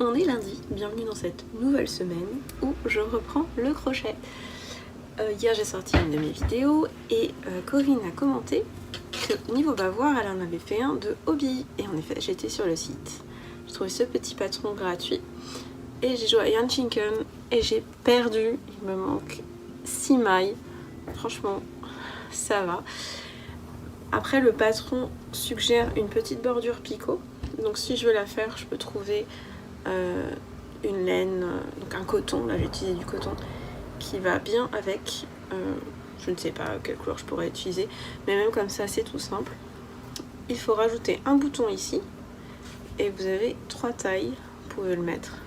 On est lundi, bienvenue dans cette nouvelle semaine où je reprends le crochet. Hier j'ai sorti une de mes vidéos et Corinne a commenté que niveau bavoir elle en avait fait un de hobby. Et en effet j'étais sur le site, j'ai trouvé ce petit patron gratuit et j'ai joué à Yarn Chicken et j'ai perdu, il me manque 6 mailles, franchement ça va. Après le patron suggère une petite bordure picot, donc si je veux la faire je peux trouver une laine, donc un coton, là j'ai utilisé du coton qui va bien avec, je ne sais pas quelle couleur je pourrais utiliser, mais même comme ça c'est tout simple. Il faut rajouter un bouton ici et vous avez 3 tailles, vous pouvez le mettre.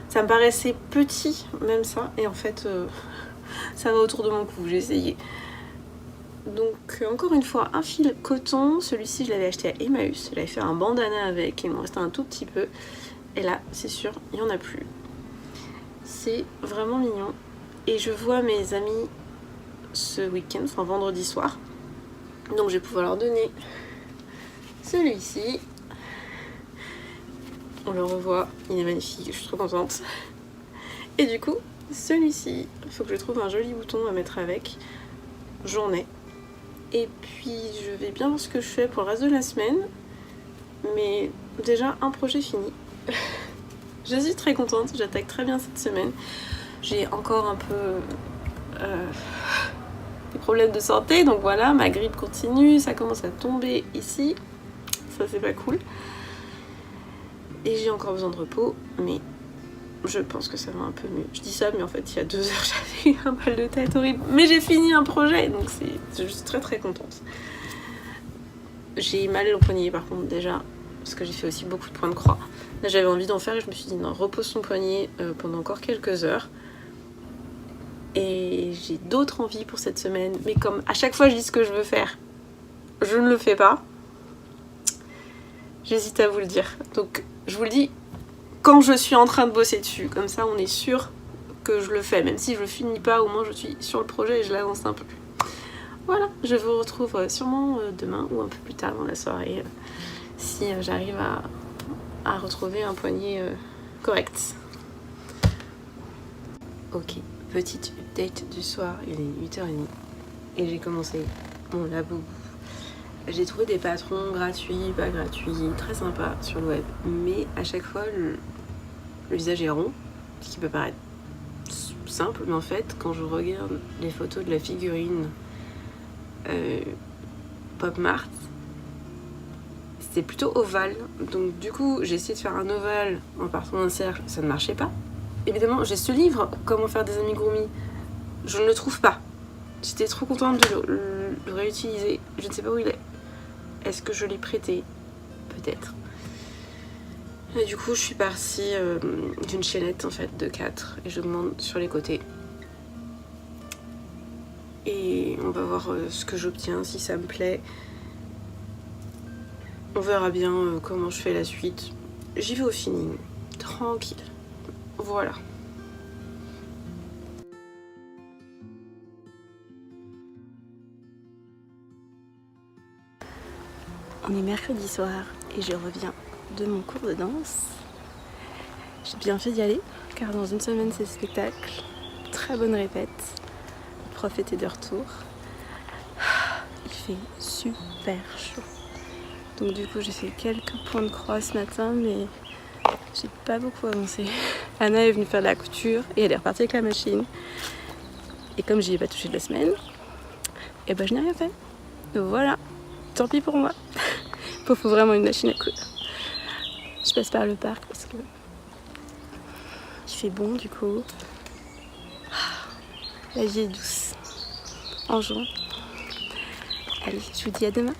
Ça me paraissait petit même ça, et en fait ça va autour de mon cou, j'ai essayé. Donc encore une fois un fil coton, celui-ci je l'avais acheté à Emmaüs, j'avais fait un bandana avec, il m'en restait un tout petit peu. Et là, c'est sûr, il n'y en a plus. C'est vraiment mignon. Et je vois mes amis ce week-end, enfin vendredi soir. Donc je vais pouvoir leur donner celui-ci. On le revoit, il est magnifique, je suis trop contente. Et du coup, celui-ci, il faut que je trouve un joli bouton à mettre avec. J'en ai. Et puis je vais bien voir ce que je fais pour le reste de la semaine. Mais déjà, un projet fini. Je suis très contente, j'attaque très bien cette semaine. J'ai encore un peu des problèmes de santé, donc voilà, ma grippe continue, ça commence à tomber ici, ça c'est pas cool. Et j'ai encore besoin de repos, mais je pense que ça va un peu mieux. Je dis ça, mais en fait il y a 2 heures j'avais eu un mal de tête horrible, mais j'ai fini un projet, donc je suis très très contente. J'ai mal au poignet par contre déjà, parce que j'ai fait aussi beaucoup de points de croix. Là j'avais envie d'en faire et je me suis dit non, repose ton poignet pendant encore quelques heures. Et j'ai d'autres envies pour cette semaine, mais comme à chaque fois je dis ce que je veux faire, je ne le fais pas. J'hésite à vous le dire. Donc je vous le dis quand je suis en train de bosser dessus, comme ça on est sûr que je le fais, même si je le finis pas, au moins je suis sur le projet et je l'avance un peu. Voilà, je vous retrouve sûrement demain ou un peu plus tard dans la soirée, si j'arrive à retrouver un poignet correct. Ok, petite update du soir, il est 8h30 et j'ai commencé mon laboubou. J'ai trouvé des patrons gratuits, pas gratuits, très sympas sur le web, mais à chaque fois le visage est rond, ce qui peut paraître simple, mais en fait quand je regarde les photos de la figurine Pop Mart, c'était plutôt ovale, donc du coup j'ai essayé de faire un ovale en partant d'un cercle, ça ne marchait pas. Évidemment j'ai ce livre, Comment faire des amigurumi, je ne le trouve pas. J'étais trop contente de le réutiliser, je ne sais pas où il est. Est-ce que je l'ai prêté? Peut-être. Et du coup je suis partie d'une chaînette en fait de 4 et je demande sur les côtés. Et on va voir ce que j'obtiens, si ça me plaît. On verra bien comment je fais la suite. J'y vais au feeling, tranquille. Voilà. On est mercredi soir et je reviens de mon cours de danse. J'ai bien fait d'y aller car dans une semaine c'est spectacle. Très bonne répète. Le prof était de retour. Il fait super chaud. Donc du coup j'ai fait quelques points de croix ce matin, mais j'ai pas beaucoup avancé. Anna est venue faire de la couture et elle est repartie avec la machine. Et comme j'y ai pas touché de la semaine, et ben je n'ai rien fait. Donc voilà, tant pis pour moi. Il faut vraiment une machine à coudre. Je passe par le parc parce que il fait bon du coup. La vie est douce en juin. Allez, je vous dis à demain.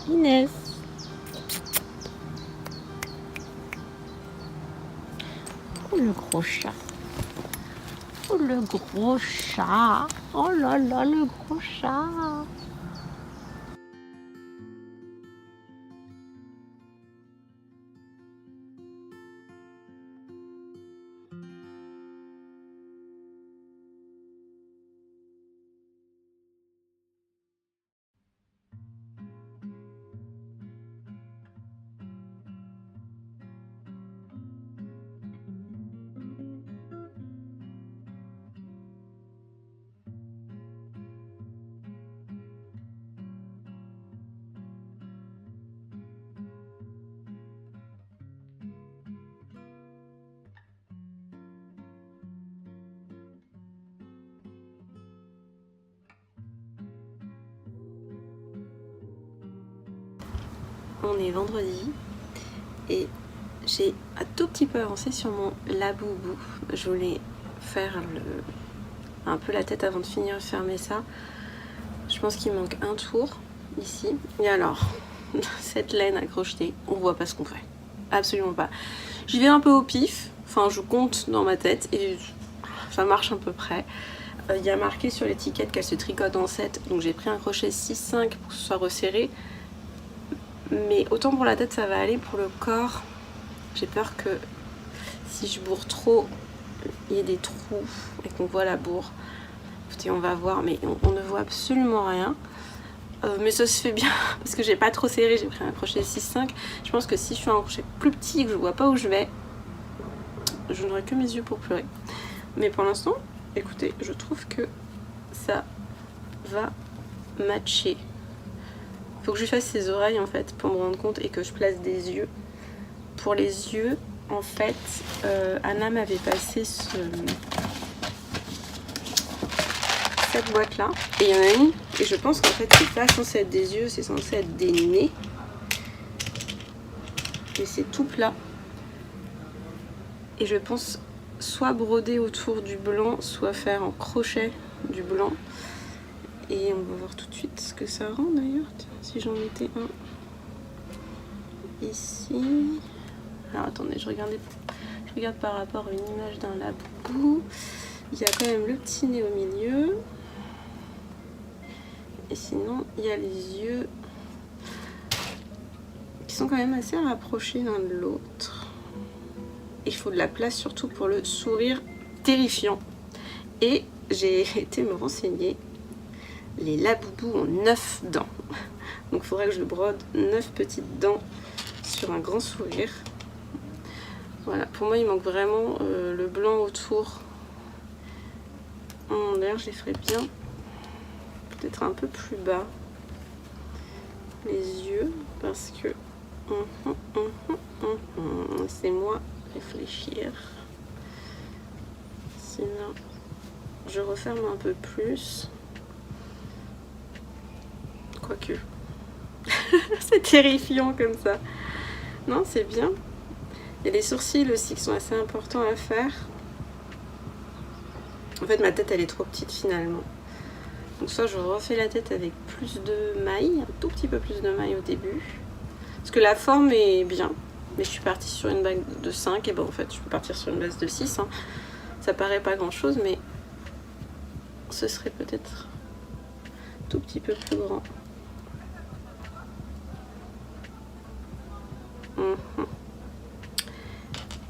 Inès. Oh le gros chat. Oh, le gros chat. Oh là là, le gros chat. On est vendredi et j'ai un tout petit peu avancé sur mon laboubou. Je voulais faire un peu la tête avant de finir de fermer ça. Je pense qu'il manque un tour ici. Et alors, cette laine à crocheter, on voit pas ce qu'on fait. Absolument pas. J'y vais un peu au pif. Enfin, je compte dans ma tête et ça marche à peu près. Il y a marqué sur l'étiquette qu'elle se tricote en 7. Donc j'ai pris un crochet 6-5 pour que ce soit resserré. Mais autant pour la tête ça va aller, pour le corps, j'ai peur que si je bourre trop, il y ait des trous et qu'on voit la bourre. Écoutez, on va voir, mais on ne voit absolument rien. Mais ça se fait bien parce que j'ai pas trop serré, j'ai pris un crochet 6-5. Je pense que si je fais un crochet plus petit et que je vois pas où je vais, je n'aurai que mes yeux pour pleurer. Mais pour l'instant, écoutez, je trouve que ça va matcher. Faut que je lui fasse ses oreilles en fait pour me rendre compte et que je place des yeux. Pour les yeux, en fait, Anna m'avait passé cette boîte là. Et il y en a une, et je pense qu'en fait c'est pas censé être des yeux, c'est censé être des nez. Et c'est tout plat. Et je pense soit broder autour du blanc, soit faire en crochet du blanc. Et on va voir tout de suite ce que ça rend d'ailleurs. Si j'en mettais un ici. Alors attendez, je regarde par rapport à une image d'un laboubou. Il y a quand même le petit nez au milieu. Et sinon, il y a les yeux qui sont quand même assez rapprochés l'un de l'autre. Il faut de la place surtout pour le sourire terrifiant. Et j'ai été me renseigner. Les laboubous ont 9 dents. Donc il faudrait que je brode 9 petites dents sur un grand sourire. Voilà, pour moi il manque vraiment le blanc autour. D'ailleurs je les ferai bien peut-être un peu plus bas. Les yeux, parce que c'est moi réfléchir. Sinon je referme un peu plus. Quoique. C'est terrifiant comme ça. Non, c'est bien. Il y a les sourcils aussi qui sont assez importants à faire. En fait, ma tête, elle est trop petite finalement. Donc soit je refais la tête avec plus de mailles, un tout petit peu plus de mailles au début. Parce que la forme est bien. Mais je suis partie sur une base de 5. Et bon, en fait, je peux partir sur une base de 6. Hein. Ça paraît pas grand-chose, mais ce serait peut-être tout petit peu plus grand.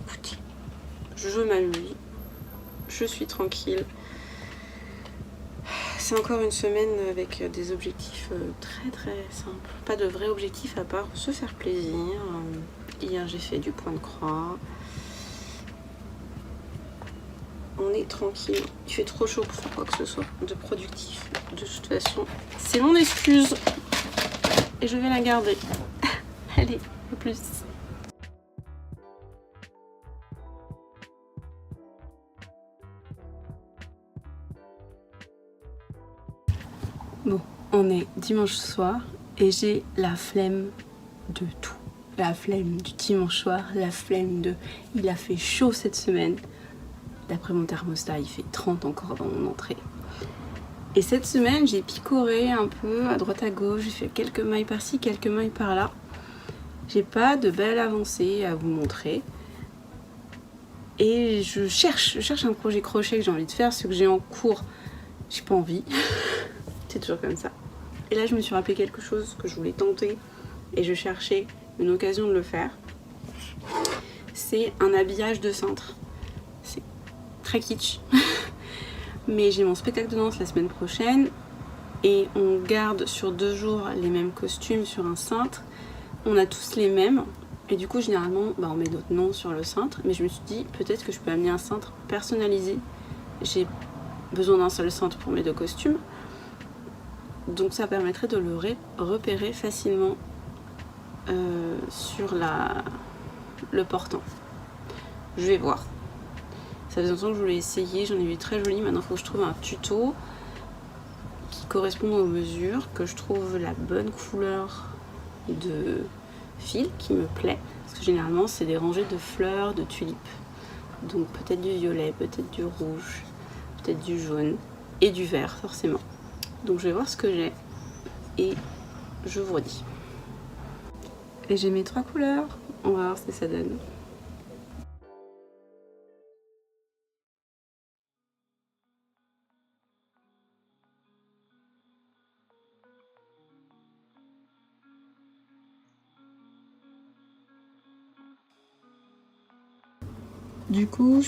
Écoutez, je m'amuse, je suis tranquille. C'est encore une semaine avec des objectifs très simples. Pas de vrais objectifs à part se faire plaisir. Hier j'ai fait du point de croix. On est tranquille. Il fait trop chaud pour faire quoi que ce soit de productif. De toute façon, c'est mon excuse. Et je vais la garder. Allez, à plus. Bon, on est dimanche soir et j'ai la flemme de tout. La flemme du dimanche soir, la flemme de... Il a fait chaud cette semaine. D'après mon thermostat, il fait 30 encore avant mon entrée. Et cette semaine, j'ai picoré un peu à droite à gauche. J'ai fait quelques mailles par-ci, quelques mailles par-là. J'ai pas de belle avancée à vous montrer. Et je cherche un projet crochet que j'ai envie de faire, ce que j'ai en cours, j'ai pas envie. C'est toujours comme ça. Et là je me suis rappelé quelque chose que je voulais tenter et je cherchais une occasion de le faire. C'est un habillage de cintre. C'est très kitsch. Mais j'ai mon spectacle de danse la semaine prochaine et on garde sur 2 jours les mêmes costumes sur un cintre. On a tous les mêmes et du coup généralement on met notre nom sur le cintre, mais je me suis dit peut-être que je peux amener un cintre personnalisé. J'ai besoin d'un seul cintre pour mes 2 costumes, donc ça permettrait de le repérer facilement sur le portant. Je vais voir. Ça faisait longtemps que je voulais essayer, j'en ai vu très joli. Maintenant il faut que je trouve un tuto qui corresponde aux mesures, que je trouve la bonne couleur de fil qui me plaît, parce que généralement c'est des rangées de fleurs, de tulipes, donc peut-être du violet, peut-être du rouge, peut-être du jaune et du vert forcément. Donc je vais voir ce que j'ai et je vous redis. Et j'ai mes 3 couleurs, on va voir ce que ça donne. Du coup,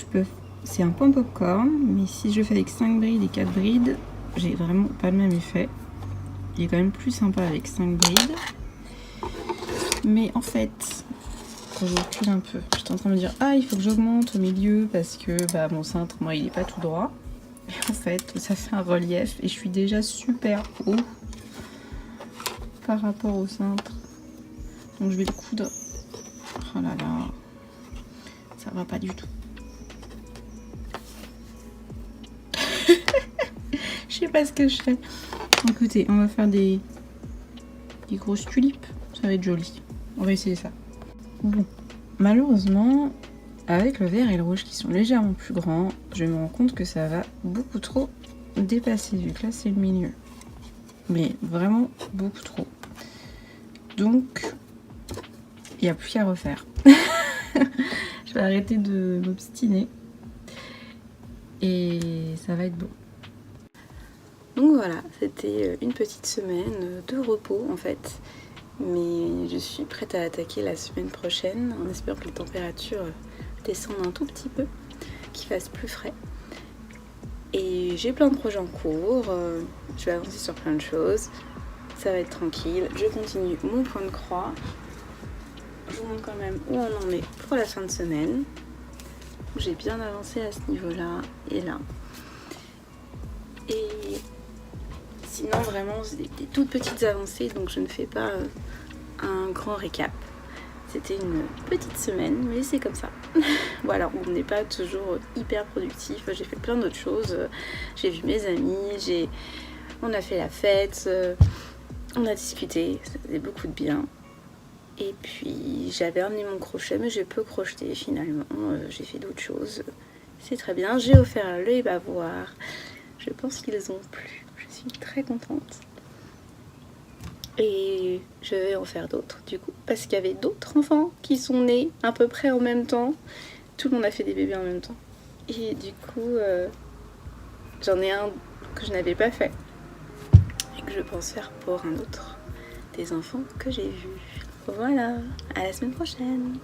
c'est un point popcorn, mais si je fais avec 5 brides et 4 brides, j'ai vraiment pas le même effet. Il est quand même plus sympa avec 5 brides. Mais en fait, quand je recule un peu, j'étais en train de me dire il faut que j'augmente au milieu parce que mon cintre, moi, il est pas tout droit. Et en fait, ça fait un relief et je suis déjà super haut par rapport au cintre. Donc je vais le coudre. Oh là là, ça va pas du tout. Je sais pas ce que je fais. Écoutez, on va faire des grosses tulipes. Ça va être joli. On va essayer ça. Bon, malheureusement, avec le vert et le rouge qui sont légèrement plus grands, je me rends compte que ça va beaucoup trop dépasser, vu que là c'est le milieu. Mais vraiment beaucoup trop. Donc, il n'y a plus qu'à refaire. Je vais arrêter de m'obstiner. Et ça va être beau. Donc voilà, c'était une petite semaine de repos en fait. Mais je suis prête à attaquer la semaine prochaine en espérant que les températures descendent un tout petit peu, qu'il fasse plus frais. Et j'ai plein de projets en cours, je vais avancer sur plein de choses, ça va être tranquille. Je continue mon point de croix. Je vous montre quand même où on en est pour la fin de semaine. J'ai bien avancé à ce niveau-là et là. Et sinon vraiment c'est des toutes petites avancées, donc je ne fais pas un grand récap. C'était une petite semaine, mais c'est comme ça. Voilà, on n'est pas toujours hyper productif. J'ai fait plein d'autres choses. J'ai vu mes amis, on a fait la fête, on a discuté, ça faisait beaucoup de bien. Et puis j'avais amené mon crochet, mais j'ai peu crocheté finalement. J'ai fait d'autres choses. C'est très bien. J'ai offert le bavoir. Je pense qu'ils ont plu. Je suis très contente. Et je vais en faire d'autres du coup, parce qu'il y avait d'autres enfants qui sont nés à peu près en même temps. Tout le monde a fait des bébés en même temps. Et du coup, j'en ai un que je n'avais pas fait et que je pense faire pour un autre des enfants que j'ai vus. Voilà, à la semaine prochaine.